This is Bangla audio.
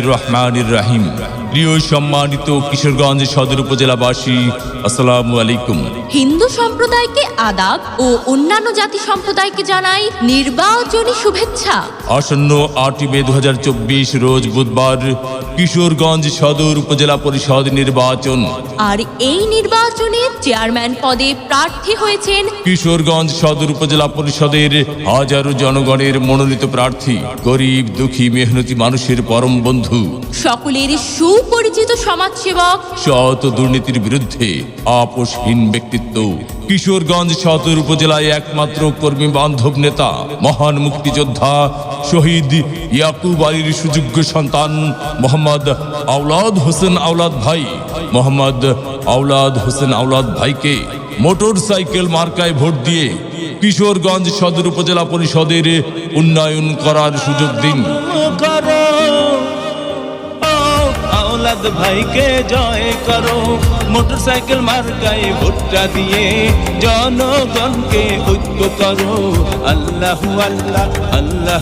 রহমানির রহিম। প্রিয় সম্মানিত কিশোরগঞ্জ সদর উপজেলাবাসী, আসসালামু আলাইকুম। হিন্দু সম্প্রদায়কে আদাব ও অন্যান্য জাতি সম্প্রদায়কে জানাই নির্বাচনী শুভেচ্ছা। আসন্ন 8 মে 2024 রোজ বুধবার কিশোরগঞ্জ সদর উপজেলা পরিষদ নির্বাচন। আর এই নির্বাচনে চেয়ারম্যান পদে প্রার্থী হয়েছেন কিশোরগঞ্জ সদর উপজেলা পরিষদের হাজারো জনগণের মনোনীত প্রার্থী, গরিব দুঃখী মেহনতি মানুষের পরম বন্ধু, সকলের সুপরিচিত সমাজসেবক, সৎ দুর্নীতির বিরুদ্ধে আপোষহীন ব্যক্তিত্ব, কিশোরগঞ্জ সদর উপজেলায় একমাত্র কর্মী বান্ধব নেতা, মহান মুক্তিযোদ্ধা শহীদ ইয়াকুব আলীর সুযোগ্য সন্তান মোহাম্মদ আওলাদ হোসেন আওলাদ ভাই, মোহাম্মদ আওলাদ হোসেন আওলাদ ভাইকে মোটর সাইকেল মার্কায় ভোট দিয়ে কিশোরগঞ্জ সদর উপজেলা পরিষদের উন্নয়ন করার সুযোগ দিন। আওলাদ ভাইকে জয় করো, মোটরসাইকেল মার্কায় ভোটটা দিয়ে জনগণকে ঐক্য করো। আল্লাহু আল্লাহ, আল্লাহু